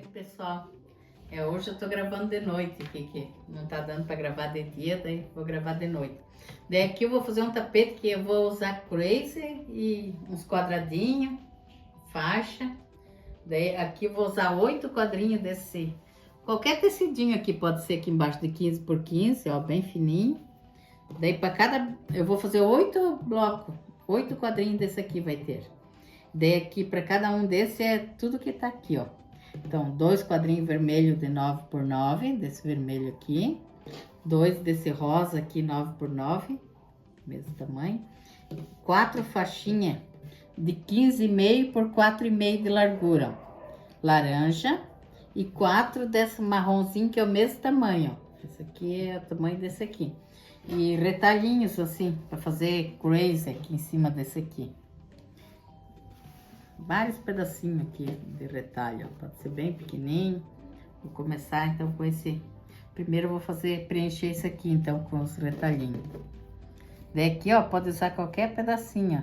noite, pessoal. Hoje eu tô gravando de noite aqui, que não tá dando pra gravar de dia, daí vou gravar de noite. Daí aqui eu vou fazer um tapete que eu vou usar crazy e uns quadradinhos, faixa. Daí aqui eu vou usar 8 quadrinhos desse, qualquer tecidinho aqui, pode ser aqui embaixo de 15 por 15, ó, bem fininho. Daí para cada, eu vou fazer 8 blocos, 8 quadrinhos desse aqui vai ter. Daí aqui para cada um desse é tudo que tá aqui, ó. Então, 2 quadrinhos vermelhos de 9 por 9, desse vermelho aqui. 2 desse rosa aqui, 9 por 9, mesmo tamanho. 4 faixinhas de 15,5 por 4,5 de largura, ó. Laranja. E 4 desse marronzinho, que é o mesmo tamanho, ó. Esse aqui é o tamanho desse aqui. E retalhinhos, assim, para fazer crazy aqui em cima desse aqui. Vários pedacinhos aqui de retalho, ó. Pode ser bem pequenininho. Vou começar então com esse. Primeiro eu vou fazer, preencher isso aqui então com os retalhinhos. Daí aqui, ó, pode usar qualquer pedacinho.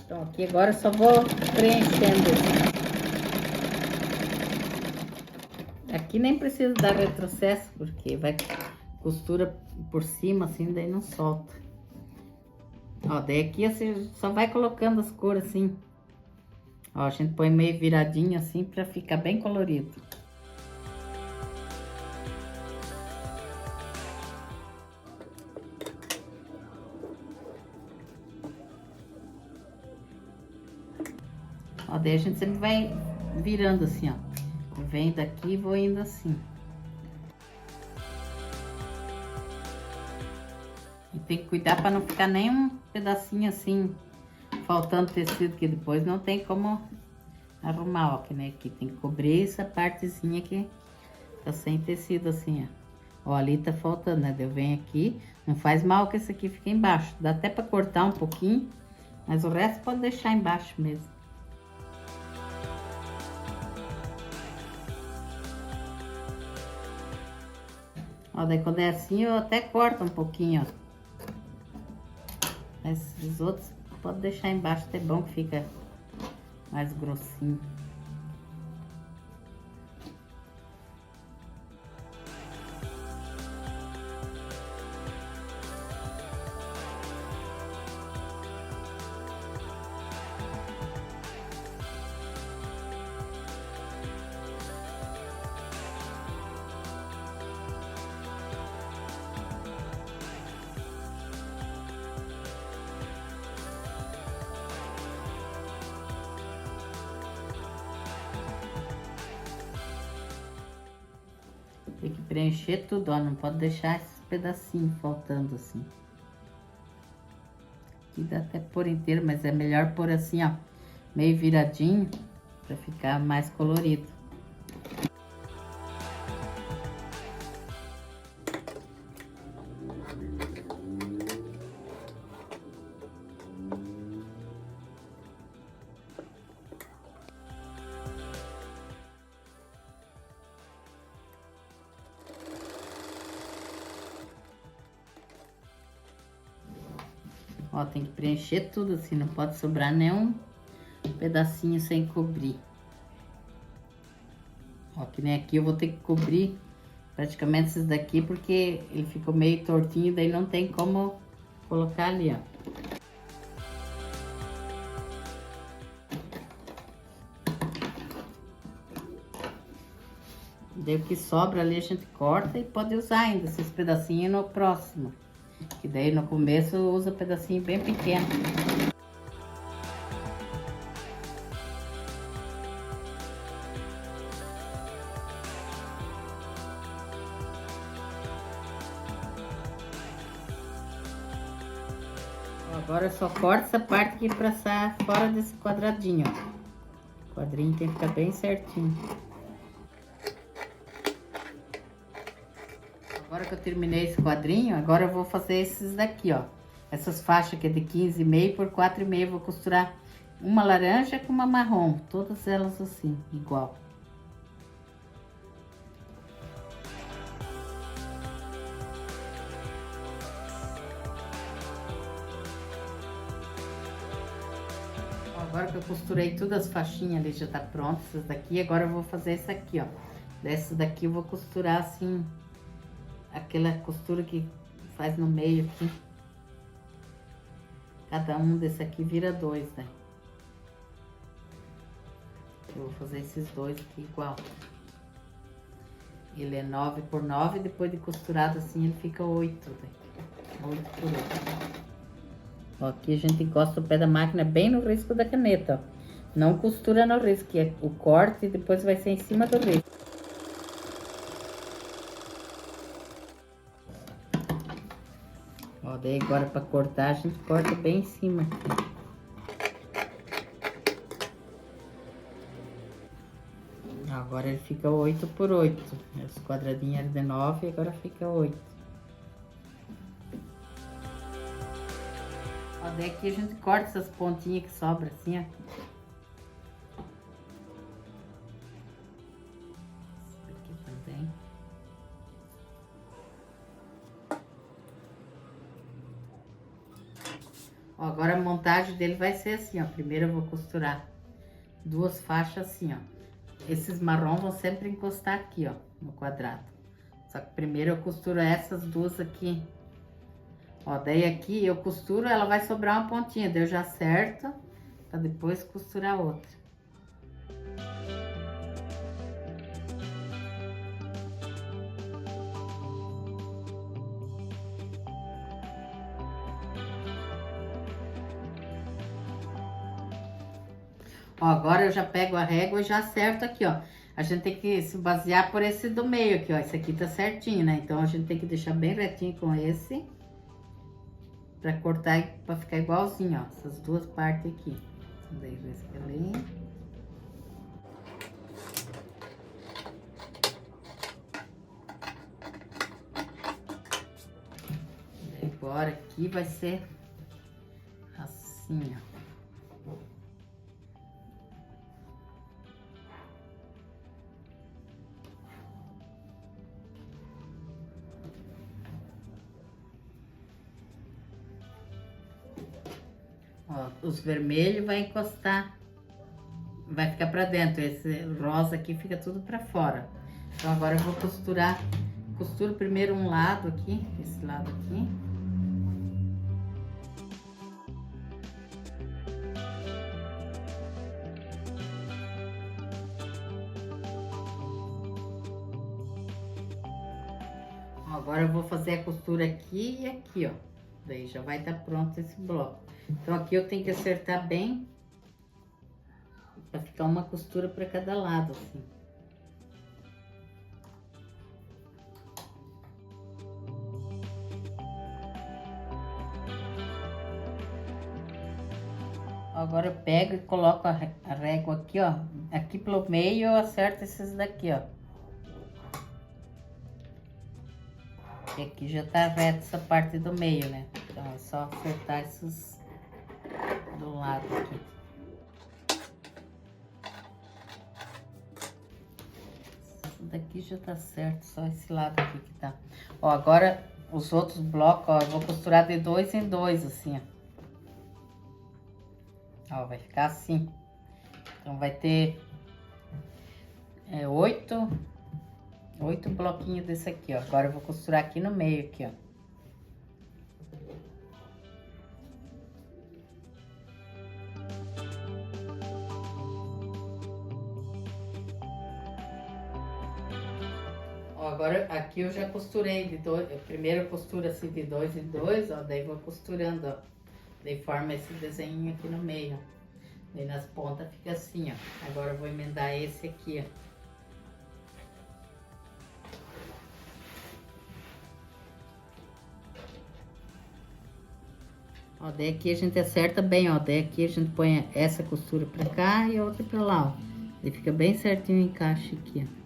Então aqui agora eu só vou preenchendo. Aqui nem precisa dar retrocesso, porque vai costura por cima assim, daí não solta. Ó, daí aqui você só vai colocando as cores assim. Ó, a gente põe meio viradinho assim pra ficar bem colorido. Ó, daí a gente sempre vai virando assim, ó. Eu venho daqui e vou indo assim. E tem que cuidar para não ficar nem um pedacinho assim, faltando tecido, que depois não tem como arrumar, ó, que nem aqui. Tem que cobrir essa partezinha que tá sem tecido assim, ó. Ó, ali tá faltando, né? Eu venho aqui, não faz mal que esse aqui fique embaixo. Dá até para cortar um pouquinho, mas o resto pode deixar embaixo mesmo. Ó, daí quando é assim eu até corto um pouquinho, ó. Mas os outros pode deixar embaixo, é bom que fica mais grossinho. Tem que preencher tudo, ó, não pode deixar esses pedacinhos faltando assim. Aqui dá até por inteiro, mas é melhor pôr assim, ó, meio viradinho, pra ficar mais colorido. Ó, tem que preencher tudo assim, não pode sobrar nenhum pedacinho sem cobrir. Ó, que nem aqui eu vou ter que cobrir praticamente esses daqui, porque ele ficou meio tortinho, daí não tem como colocar ali, ó. Daí o que sobra ali a gente corta e pode usar ainda esses pedacinhos no próximo. Que daí no começo usa pedacinho bem pequeno. Agora eu só corto essa parte aqui pra sair fora desse quadradinho, ó. O quadrinho tem que ficar bem certinho. Agora que eu terminei esse quadrinho, agora eu vou fazer esses daqui, ó. Essas faixas que é de 15,5 por 4,5, vou costurar uma laranja com uma marrom, todas elas assim, igual. Agora que eu costurei todas as faixinhas ali, já tá pronto, essas daqui. Agora eu vou fazer essa aqui, ó. Dessa daqui eu vou costurar assim, aquela costura que faz no meio aqui. Cada um desse aqui vira 2, né? Eu vou fazer esses 2 aqui igual. Ele é 9 por 9, depois de costurado assim ele fica 8, né? 8 por 8. Ó, aqui a gente encosta o pé da máquina bem no risco da caneta, ó. Não costura no risco, que é o corte e depois vai ser em cima do risco. Ó, daí agora pra cortar a gente corta bem em cima aqui. Agora ele fica 8 por 8. Os quadradinhos eram de 9 e agora fica 8. Ó, daí aqui a gente corta essas pontinhas que sobram assim, ó. Aqui também. Ó, agora a montagem dele vai ser assim, ó. Primeiro eu vou costurar 2 faixas assim, ó. Esses marrom vão sempre encostar aqui, ó, no quadrado. Só que primeiro eu costuro essas 2 aqui. Ó, daí aqui eu costuro, ela vai sobrar uma pontinha, daí eu já acerto pra depois costurar outra. Ó, agora eu já pego a régua e já acerto aqui, ó. A gente tem que se basear por esse do meio aqui, ó. Esse aqui tá certinho, né? Então a gente tem que deixar bem retinho com esse. Pra cortar e pra ficar igualzinho, ó. Essas 2 partes aqui. Daí esse ali. Daí agora aqui vai ser assim, ó. Ó, os vermelhos vai encostar, vai ficar pra dentro. Esse rosa aqui fica tudo pra fora. Então agora eu vou costurar. Costuro primeiro um lado aqui, esse lado aqui. Ó, agora eu vou fazer a costura aqui e aqui, ó. Daí já vai estar pronto esse bloco. Então aqui eu tenho que acertar bem para ficar uma costura para cada lado, assim. Agora eu pego e coloco a régua aqui, ó. Aqui pelo meio eu acerto esses daqui, ó. E aqui já tá reto essa parte do meio, né? Então é só acertar esses do lado aqui. Esse daqui já tá certo, só esse lado aqui que tá. Ó, agora os outros blocos, ó, eu vou costurar de 2 em 2, assim, ó. Ó, vai ficar assim. Então vai ter 8 bloquinhos desse aqui, ó. Agora eu vou costurar aqui no meio, aqui, ó. Ó, agora aqui eu já costurei de 2, primeiro eu costuro assim de 2 em 2, ó, daí vou costurando, ó. Daí forma esse desenho aqui no meio, ó. Daí nas pontas fica assim, ó. Agora eu vou emendar esse aqui, ó. Ó, daí aqui a gente acerta bem, ó. Daí aqui a gente põe essa costura pra cá e a outra pra lá, ó. Daí fica bem certinho o encaixe aqui, ó.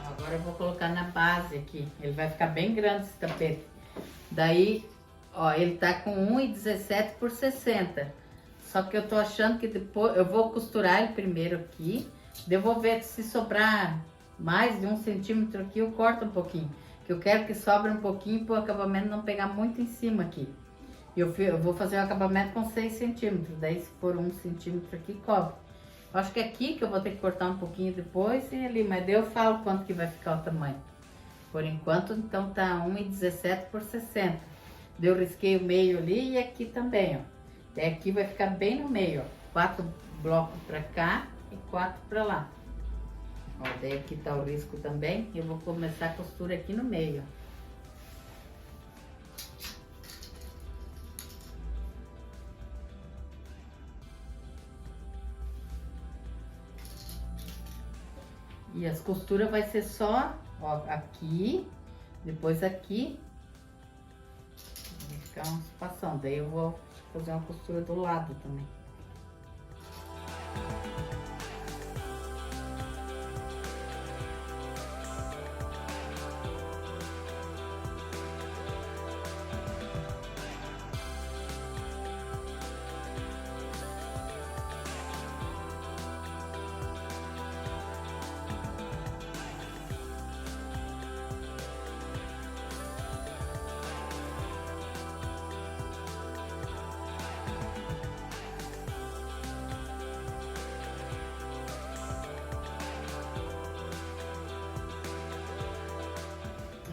Agora eu vou colocar na base aqui. Ele vai ficar bem grande esse tapete. Daí, ó, ele tá com 1,17 por 60. Só que eu tô achando que depois eu vou costurar ele primeiro aqui. Daí eu vou ver se sobrar mais de 1 centímetro aqui, eu corto um pouquinho. Que eu quero que sobre um pouquinho para o acabamento não pegar muito em cima aqui. Eu vou fazer o acabamento com 6 centímetros, daí se for 1 centímetro aqui, cobre. Eu acho que é aqui que eu vou ter que cortar um pouquinho depois e ali, mas daí eu falo quanto que vai ficar o tamanho. Por enquanto, então tá 1,17 por 60. Daí eu risquei o meio ali e aqui também, ó. Daí aqui vai ficar bem no meio, ó. 4 blocos pra cá e 4 pra lá. Ó, daí aqui tá o risco também. Eu vou começar a costura aqui no meio, ó. E as costuras vai ser só, ó, aqui, depois aqui. Vai ficar um espação. Daí eu vou fazer uma costura do lado também.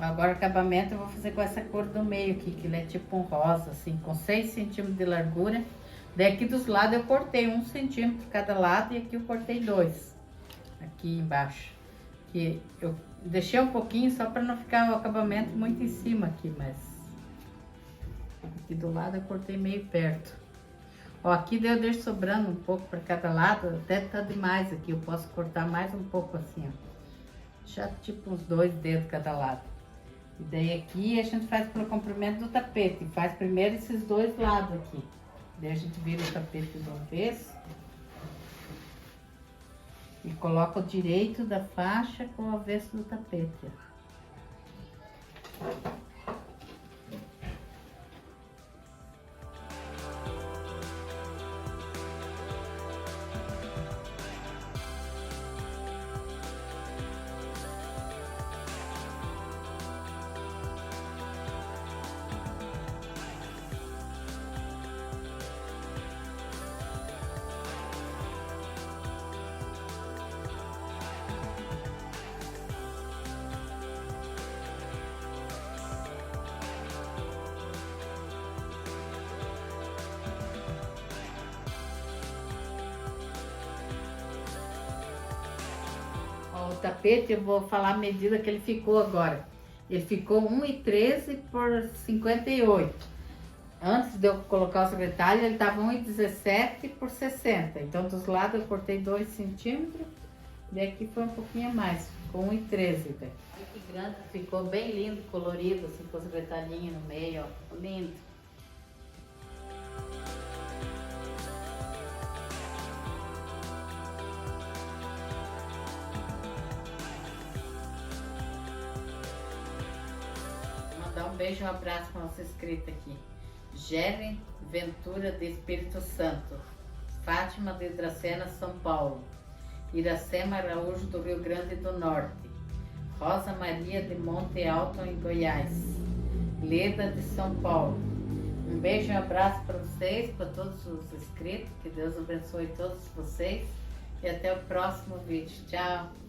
Agora o acabamento eu vou fazer com essa cor do meio aqui, que ele é tipo um rosa, assim, com 6 centímetros de largura. Daí aqui dos lados eu cortei 1 centímetro cada lado e aqui eu cortei 2, aqui embaixo. Que eu deixei um pouquinho só para não ficar o acabamento muito em cima aqui, mas aqui do lado eu cortei meio perto. Ó, aqui daí eu deixo sobrando um pouco para cada lado, até tá demais aqui, eu posso cortar mais um pouco assim, ó. Deixar tipo uns 2 dedos cada lado. E daí aqui a gente faz pelo comprimento do tapete. Faz primeiro esses 2 lados aqui. Daí a gente vira o tapete de uma vez. E coloca o direito da faixa com o avesso do tapete. O tapete, eu vou falar a medida que ele ficou agora. Ele ficou 1,13 por 58. Antes de eu colocar os retalhos, ele estava 1,17 por 60. Então, dos lados eu cortei 2 centímetros. E aqui foi um pouquinho a mais, ficou 1,13. Olha que grande, ficou bem lindo, colorido, assim, com os retalhinhos no meio, ó. Lindo. Dar um beijo e um abraço para nossa escrita aqui. Geren Ventura de Espírito Santo, Fátima de Dracena, São Paulo, Iracema Araújo do Rio Grande do Norte, Rosa Maria de Monte Alto em Goiás, Leda de São Paulo. Um beijo e um abraço para vocês, para todos os inscritos, que Deus abençoe todos vocês e até o próximo vídeo. Tchau!